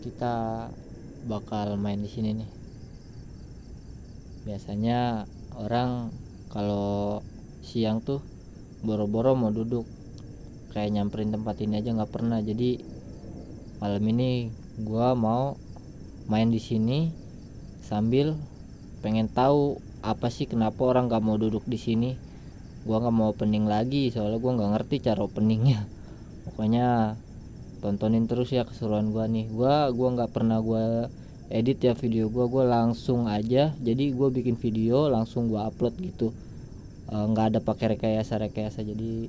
kita bakal main di sini nih. Biasanya orang kalau siang tuh boro-boro mau duduk, kayak nyamperin tempat ini aja nggak pernah. Jadi malam ini gua mau main di sini sambil pengen tahu apa sih kenapa orang nggak mau duduk di sini. Gua nggak mau opening lagi soalnya gua nggak ngerti cara openingnya. Pokoknya tontonin terus ya keseruan gua nih. Gua nggak pernah gua edit ya video gua langsung aja. Jadi gua bikin video langsung gua upload gitu, nggak ada pakai rekayasa. Jadi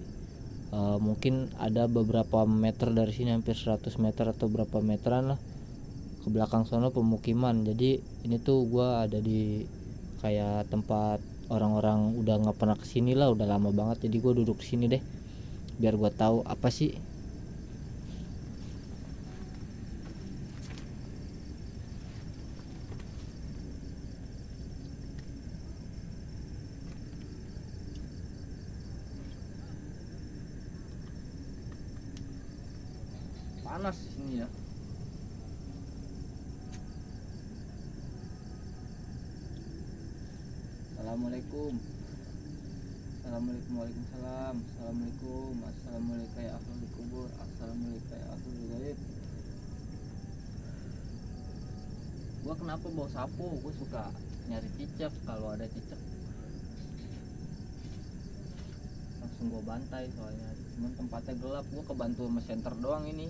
mungkin ada beberapa meter dari sini, hampir 100 meter atau berapa meteran lah ke belakang sono pemukiman. Jadi ini tuh gua ada di kayak tempat orang-orang udah nggak pernah kesini lah, udah lama banget. Jadi gua duduk sini deh biar gua tahu apa sih. Panas di sini ya. Assalamualaikum. Assalamualaikum. Waalaikumsalam. Assalamualaikum. Assalamualaikum ya ahlul kubur. Assalamualaikum ya ahlul gaib. Gua kenapa bawa sapu? Gua suka nyari cicak. Kalau ada cicak langsung gua bantai soalnya. Cuman tempatnya gelap. Gua kebantu sama senter doang ini.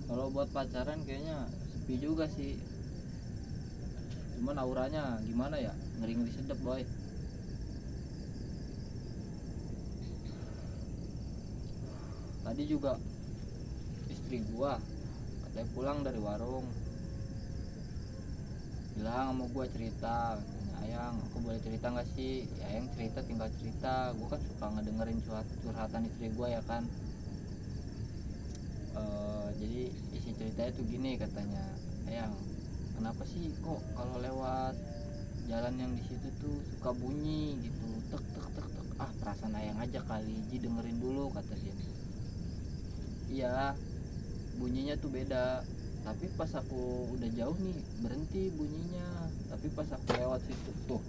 Kalau buat pacaran kayaknya sepi juga sih. Cuman auranya gimana ya, ngeri-ngeri sedep boy. Tadi juga istri gua katanya pulang dari warung, bilang sama gua cerita, Ayang aku boleh cerita gak sih? Ya Ayang cerita, tinggal cerita. Gua kan suka ngedengerin curhatan istri gua ya kan. Jadi isi ceritanya tuh gini katanya, Ayang kenapa sih kok kalau lewat jalan yang di situ tuh suka bunyi gitu, tek tek tek tek. Ah perasaan Ayang aja kali, Ji dengerin dulu kata dia. Iya bunyinya tuh beda, tapi pas aku udah jauh nih berhenti bunyinya, tapi pas aku lewat situ tuh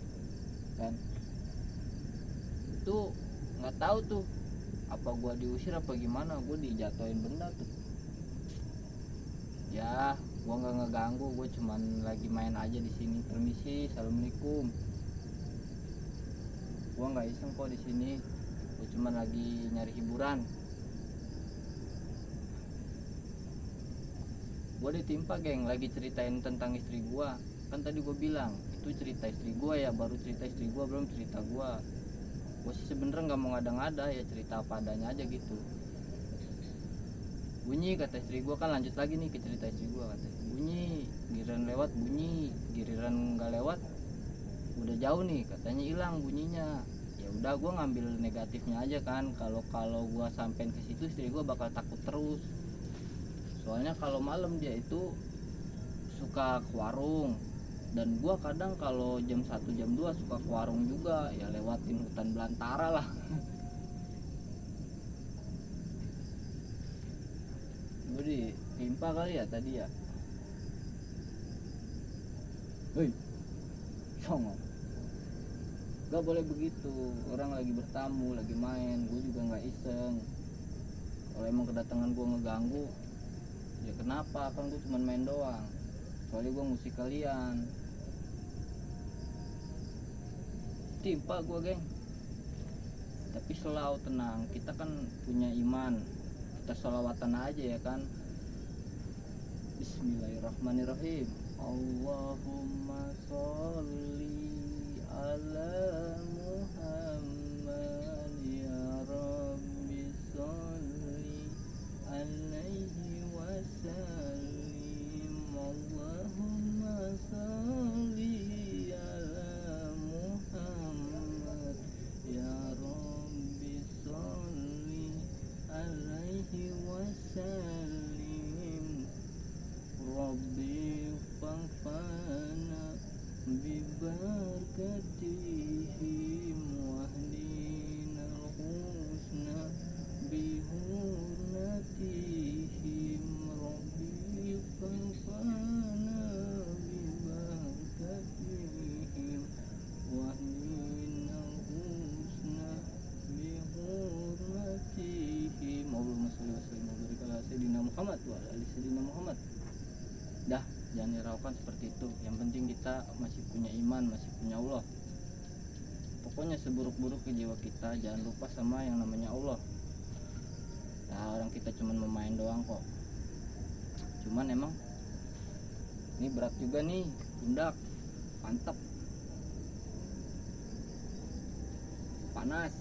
kan itu nggak tahu tuh apa gua diusir apa gimana, gua dijatuhin benda tuh. Ya gua nggak ngeganggu, gua cuman lagi main aja di sini. Permisi, assalamualaikum. Gua nggak iseng kok di sini, gua cuman lagi nyari hiburan. Gua ditimpa geng, lagi ceritain tentang istri gua. Kan tadi gua bilang itu cerita istri gua ya, baru cerita istri gua belum cerita gua. Gua sih sebenernya nggak mau ngada-ngada ya, cerita apa adanya aja gitu. Bunyi kata istri gua, kan lanjut lagi nih ke cerita istri gua, kata bunyi, giliran lewat bunyi, giliran nggak lewat udah jauh nih katanya hilang bunyinya. Ya udah gua ngambil negatifnya aja kan, kalau gua sampein ke situ istri gua bakal takut terus. Soalnya kalau malam dia itu suka ke warung, dan gua kadang kalau jam 1 jam 2 suka ke warung juga ya, lewatin hutan belantara lah. Gue ditimpa kali ya tadi ya. Hei songong, gak boleh begitu, orang lagi bertamu, lagi main, gue juga gak iseng. Kalau emang kedatangan gue ngeganggu ya kenapa, kan gue cuma main doang, soalnya gue ngusik kalian. Timpa gue geng, tapi selalu tenang, kita kan punya iman, kita sholawatan aja ya kan. Bismillahirrahmanirrahim. Allahumma sholli ala Muhammad ya Rabbi sholli alaihi wasallim. Allahumma sholli ala Muhammad ya Rabbi sholli alaihi wasallim. Rabbi fa'fana biba melakukan seperti itu. Yang penting kita masih punya iman, masih punya Allah. Pokoknya seburuk-buruk jiwa kita, jangan lupa sama yang namanya Allah. Nah, orang kita cuma memain doang kok. Cuman emang ini berat juga nih, pundak, mantap, panas,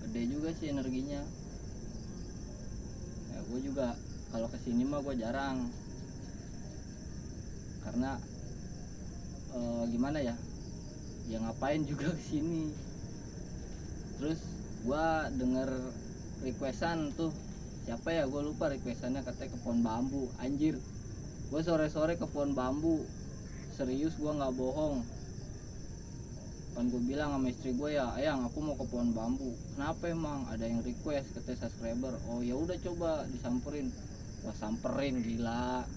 gede juga sih energinya. Ya gue juga kalau kesini mah gue jarang, karena gimana ya, ya ngapain juga kesini. Terus gue denger requestan tuh, siapa ya gue lupa requestannya, katanya ke pohon bambu. Anjir, gue sore-sore ke pohon bambu, serius gue nggak bohong. Kan gue bilang sama istri gue, ya ayang aku mau ke pohon bambu. Kenapa emang? Ada yang request, katanya subscriber. Oh ya udah, coba disamperin. Wah samperin, gila,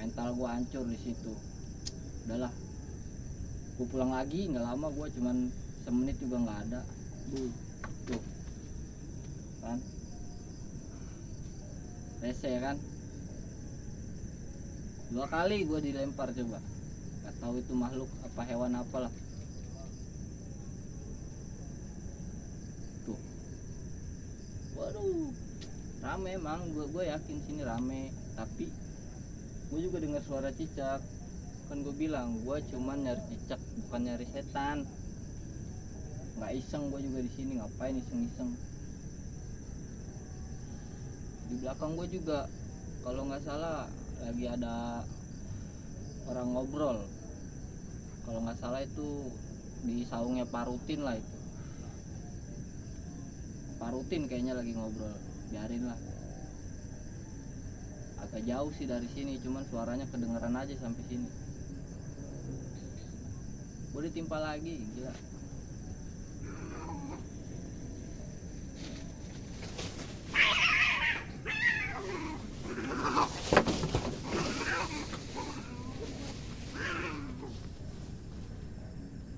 mental gue hancur di situ. Udahlah, gue pulang lagi, nggak lama, gue cuman semenit juga nggak ada. Tuh kan, rese kan. 2 kali gue dilempar, coba nggak tahu itu makhluk apa, hewan apalah. Tuh, waduh, rame emang. Gue yakin sini rame, tapi gue juga dengar suara cicak. Kan gue bilang gue cuman nyari cicak, bukan nyari setan. Nggak iseng gue juga di sini, ngapain iseng-iseng. Di belakang gue juga kalau nggak salah lagi ada orang ngobrol. Kalau nggak salah itu di saungnya Parutin lah itu. Parutin kayaknya lagi ngobrol. Biarin lah. Agak jauh sih dari sini, cuman suaranya kedengeran aja sampai sini. Gue ditimpa lagi, gila.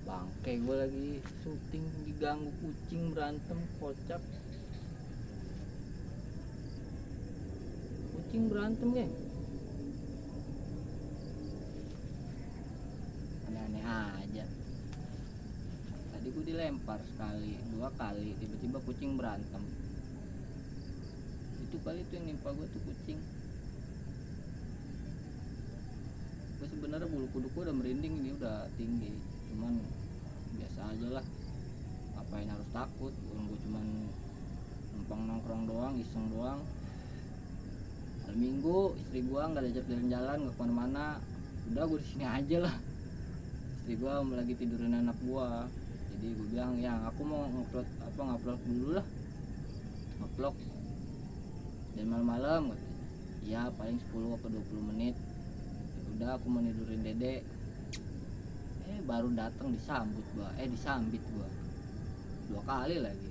Bangke, gue lagi syuting diganggu kucing berantem, kocak. Kucing berantem, geng. Aneh-aneh aja. Tadi gue dilempar sekali, 2 kali, tiba-tiba kucing berantem. Itu kali tuh yang nimpa gue tuh kucing. Gue sebenarnya bulu kuduk gue udah merinding, ini udah tinggi. Cuman biasa aja lah, ngapain harus takut. Gue cuman numpang nongkrong doang, iseng doang. Hari Minggu istri gue nggak diajak jalan-jalan, nggak kemana-mana. Udah, gue di sini aja lah. Istri gue lagi tidurin anak gue, jadi gue bilang ya aku mau ngupload dulu lah, ngevlog dan malam-malam. Ya paling 10 atau 20 menit. Ya udah, aku mau tidurin dede. Baru datang disambit gua 2 kali lagi.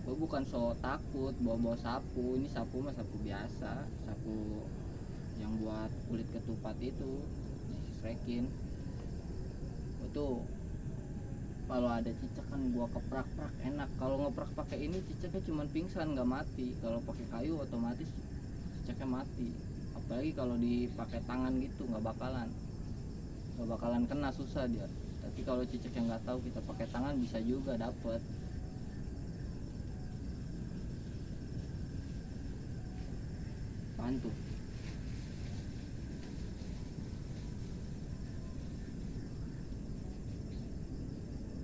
Gua bukan so takut bawa sapu. Ini sapu mah sapu biasa, sapu yang buat kulit ketupat itu, disrekin. Gua tuh kalau ada cicak kan gua keprak-prak enak. Kalau ngeprak pakai ini cicaknya cuma pingsan, nggak mati. Kalau pakai kayu otomatis cicaknya mati. Apalagi kalau dipakai tangan gitu nggak bakalan kena, susah dia. Tapi kalau cicak yang nggak tahu kita pakai tangan bisa juga dapet. Apaan tuh?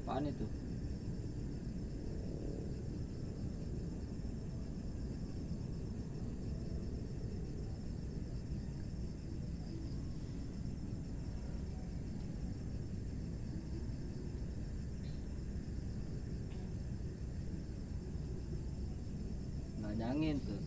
Apaan itu? Nggak ada angin tuh.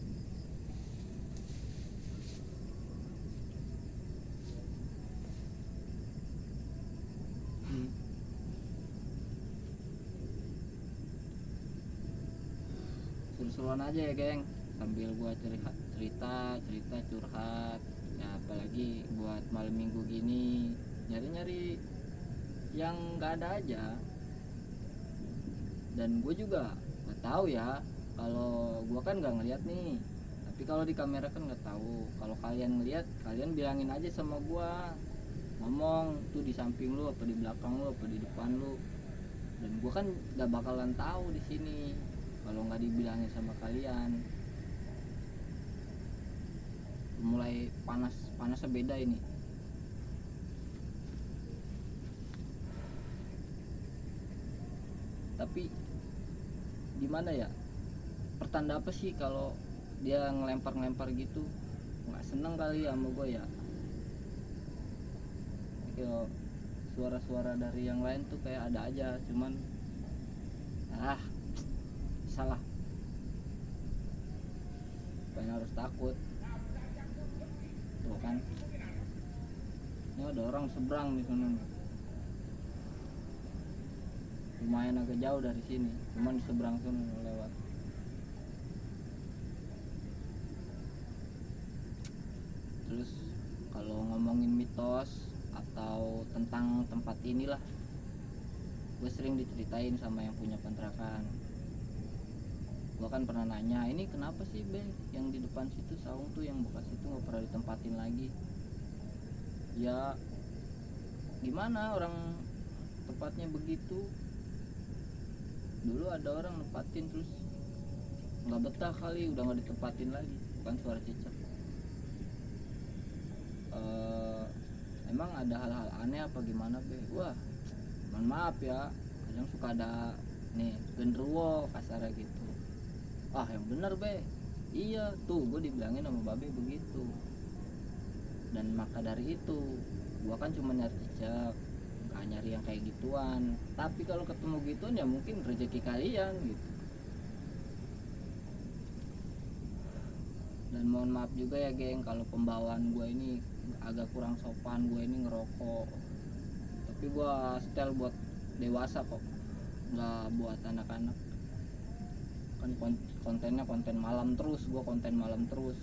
Seru-seruan aja ya geng, sambil gua cerita curhat ya. Apalagi buat malam minggu gini, nyari-nyari yang nggak ada aja. Dan gue juga nggak tahu ya, kalau gue kan nggak ngeliat nih, Tapi kalau di kamera kan nggak tahu. Kalau kalian ngeliat, kalian bilangin aja sama gua, ngomong tuh di samping lu apa di belakang lu apa di depan lu, dan gua kan nggak bakalan tahu di sini kalau nggak dibilangin sama kalian. Mulai panasnya beda ini. Tapi gimana ya, pertanda apa sih kalau dia ngelempar gitu? Nggak seneng kali ya sama gue ya. Kalau suara-suara dari yang lain tuh kayak ada aja, cuman salah, banyak harus takut tuh kan. Ini ada orang seberang di sana, lumayan agak jauh dari sini, cuman di seberang sana lewat. Terus kalau ngomongin mitos atau tentang tempat inilah, gue sering diceritain sama yang punya kontrakan. Gue kan pernah nanya, ini kenapa sih Be yang di depan situ saung tuh yang bekas itu nggak pernah ditempatin lagi? Ya gimana, orang tempatnya begitu. Dulu ada orang nempatin terus nggak betah kali, udah nggak ditempatin lagi. Bukan suara cicak. Emang ada hal-hal aneh apa gimana Be? Wah, mohon maaf ya, kadang suka ada nih genderuwo kasarnya gitu. Yang bener Be, iya tuh gue dibilangin sama babe begitu. Dan maka dari itu gue kan cuma nyari cicak, gak nyari yang kayak gituan. Tapi kalau ketemu gituan ya mungkin rezeki kalian gitu. Dan mohon maaf juga ya geng kalau pembawaan gue ini agak kurang sopan. Gue ini ngerokok, tapi gue setel buat dewasa kok, nggak buat anak-anak. Kan kontennya konten malam terus, gue konten malam terus.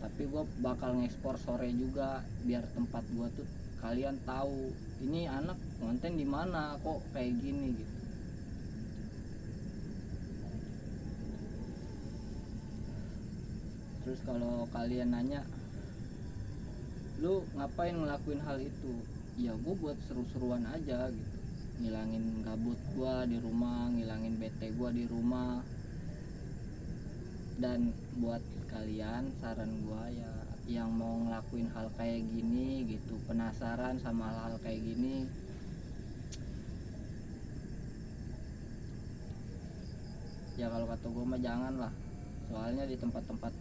Tapi gue bakal ngekspor sore juga biar tempat gue tuh kalian tahu ini anak konten di mana kok kayak gini gitu. Terus kalau kalian nanya, lu ngapain ngelakuin hal itu? Ya gue buat seru-seruan aja gitu, ngilangin gabut gue di rumah, ngilangin bete gue di rumah. Dan buat kalian saran gue ya, yang mau ngelakuin hal kayak gini gitu, penasaran sama hal-hal kayak gini, ya kalau kata gue mah jangan lah. Soalnya di tempat-tempat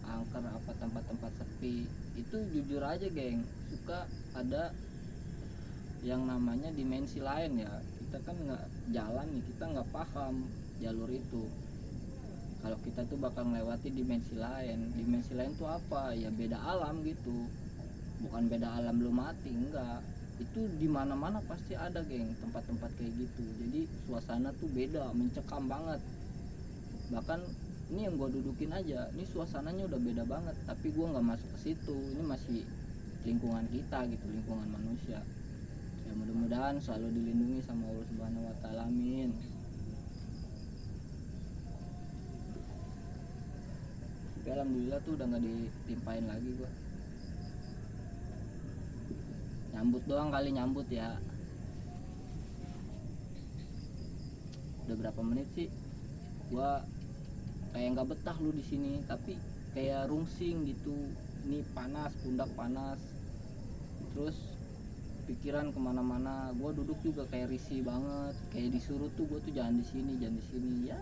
angker apa tempat-tempat sepi itu jujur aja geng, suka ada yang namanya dimensi lain ya. Kita kan nggak jalan nih, kita nggak paham jalur itu. Kalau kita tuh bakal melewati dimensi lain. Dimensi lain tuh apa ya, beda alam gitu. Bukan beda alam lu mati, enggak, itu di mana-mana pasti ada geng tempat-tempat kayak gitu. Jadi suasana tuh beda, mencekam banget. Bahkan ini yang gue dudukin aja, ini suasananya udah beda banget, tapi gue nggak masuk ke situ. Ini masih lingkungan kita gitu, lingkungan manusia. Ya mudah-mudahan selalu dilindungi sama Allah Subhanahu Wa Taala, amin. Tapi alhamdulillah tuh udah nggak ditimpain lagi gue. Nyambut doang kali, nyambut ya. Udah berapa menit sih? Gue kayak nggak betah lu di sini, tapi kayak rungsing gitu. Ini panas, pundak panas, terus pikiran kemana-mana. Gue duduk juga kayak risih banget, kayak disuruh tuh gue tuh jangan di sini, jangan di sini ya.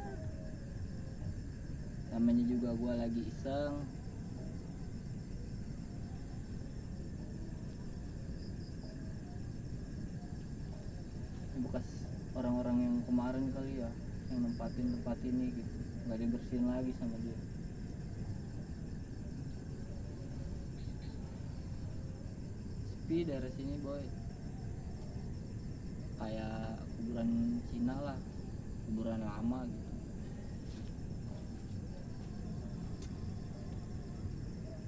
Namanya juga gue lagi iseng. Ini bekas orang-orang yang kemarin kali ya, yang nempatin tempat ini gitu, nggak dibersihin lagi sama dia. Sepi daerah sini boy, kayak kuburan Cina lah, kuburan lama gitu.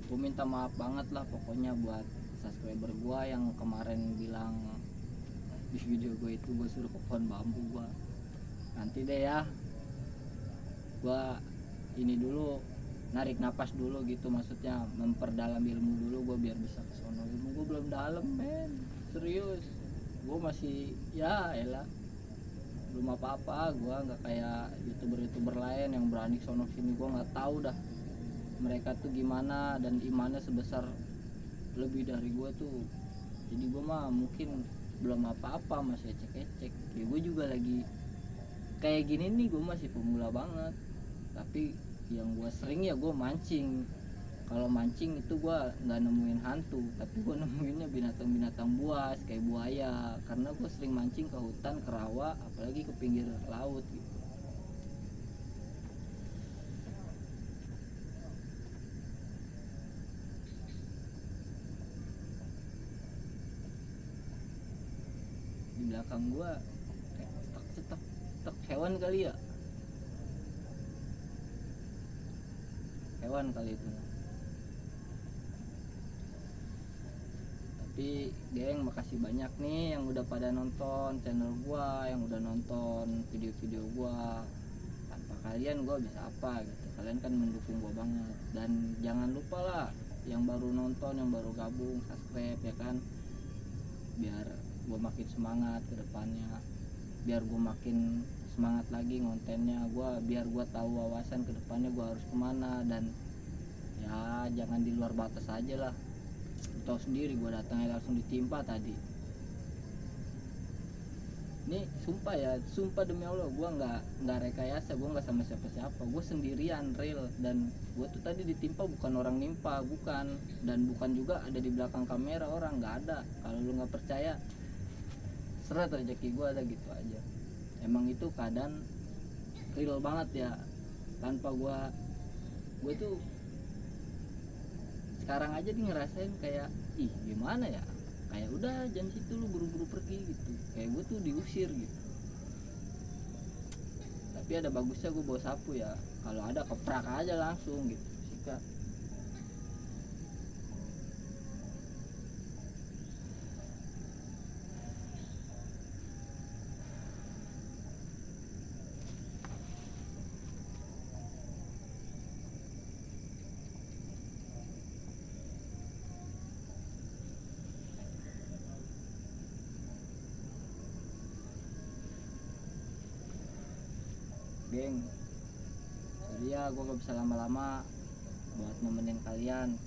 Gue minta maaf banget lah pokoknya buat subscriber gue yang kemarin bilang di video gue itu gue suruh ke pohon bambu. Gue nanti deh ya, gue ini dulu narik napas dulu gitu, maksudnya memperdalam ilmu dulu gue biar bisa ke sono. Ilmu gue belum dalam men, serius. Gue masih ya elah, belum apa-apa. Gue nggak kayak youtuber lain yang berani sono sini. Gue nggak tahu dah mereka tuh gimana dan imannya sebesar lebih dari gue tuh. Jadi gue mah mungkin belum apa-apa, masih ecek-ecek ya. Gue juga lagi kayak gini nih, gue masih pemula banget. Tapi yang gue sering ya gue mancing. Kalau mancing itu gue nggak nemuin hantu, tapi gue nemuinnya binatang-binatang buas kayak buaya, karena gue sering mancing ke hutan, ke rawa, apalagi ke pinggir laut gitu. Di belakang gue kayak cetak hewan kali ya, hewan kali itu. Tapi geng, makasih banyak nih yang udah pada nonton channel gua, yang udah nonton video-video gua. Tanpa kalian gua bisa apa gitu. Kalian kan mendukung gua banget. Dan jangan lupa lah yang baru nonton, yang baru gabung, subscribe ya kan, biar gua makin semangat ke depannya, biar gua makin semangat lagi ngontennya. Biar gua tahu wawasan ke depannya gua harus kemana. Dan ya jangan di luar batas aja lah. Tahu sendiri gue datangnya langsung ditimpa tadi. Ini sumpah ya, sumpah demi Allah, gue nggak rekayasa, gue nggak sama siapa-siapa, gue sendirian real. Dan gue tuh tadi ditimpa bukan orang nimpa, bukan, dan bukan juga ada di belakang kamera orang, nggak ada. Kalau lu nggak percaya, seret rezeki gue ada gitu aja. Emang itu keadaan real banget ya, tanpa gue tuh sekarang aja nih ngerasain kayak ih gimana ya, kayak udah jam situ lu buru-buru pergi gitu, kayak gue tuh diusir gitu. Tapi ada bagusnya gue bawa sapu ya, kalau ada keprak aja langsung gitu sikat. Geng, sorry ya gue gak bisa lama-lama buat nemenin kalian.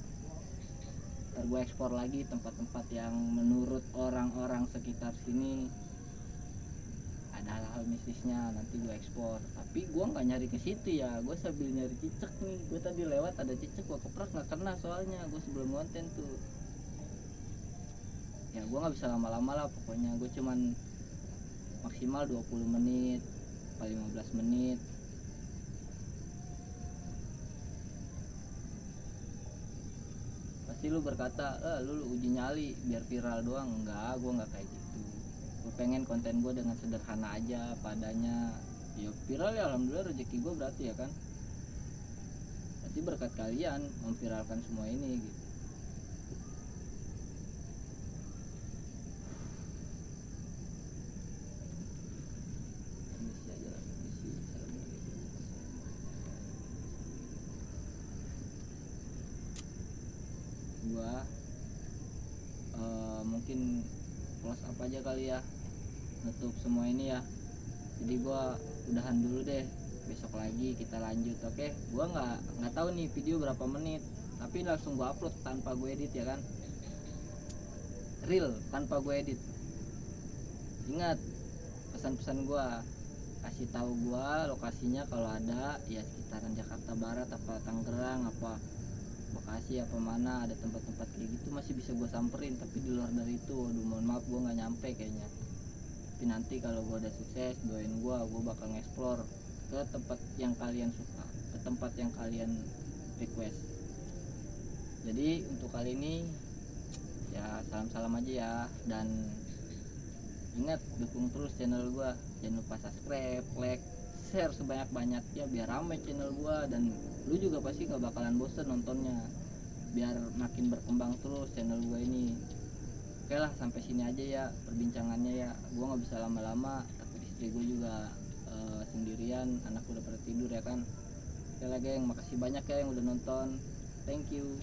Ntar gue ekspor lagi tempat-tempat yang menurut orang-orang sekitar sini ada hal-hal mistisnya, nanti gue ekspor. Tapi gue nggak nyari ke situ ya, gue sambil nyari cicak nih. Gue tadi lewat ada cicak, gue keprak nggak kena soalnya gue sebelum konten tuh. Ya gue nggak bisa lama-lama lah pokoknya. Gue cuman maksimal 20 menit paling 15 menit. Pasti lu berkata lu uji nyali biar viral doang. Enggak, gue nggak kayak gitu. Gue pengen konten gue dengan sederhana aja padanya. Ya viral ya alhamdulillah, rezeki gue berarti ya kan. Berarti berkat kalian memviralkan semua ini gitu. Permisi aja lah, permisi. Assalamualaikum. Gua mungkin close up aja kali ya, nutup semua ini ya. Jadi gua udahan dulu deh, besok lagi kita lanjut. Oke, gua nggak tahu nih video berapa menit, tapi langsung gua upload tanpa gue edit ya kan, real tanpa gue edit. Ingat pesan-pesan gua, kasih tahu gua lokasinya kalau ada ya sekitaran Jakarta Barat apa Tangerang apa Bekasi apa mana ada tempat-tempat kayak gitu masih bisa gue samperin. Tapi di luar dari itu aduh mohon maaf gue nggak nyampe kayaknya. Tapi nanti kalau gue udah sukses doain gue bakal nge-explore ke tempat yang kalian suka, ke tempat yang kalian request. Jadi untuk kali ini ya salam-salam aja ya, dan ingat dukung terus channel gue. Jangan lupa subscribe, like, share sebanyak-banyaknya biar rame channel gue. Dan lu juga pasti gak bakalan bosen nontonnya, biar makin berkembang terus channel gue ini. Oke lah, sampai sini aja ya perbincangannya ya. Gue nggak bisa lama-lama, tapi istri gue juga sendirian, anak udah pada tidur ya kan. Oke lah geng, makasih banyak ya yang udah nonton. Thank you.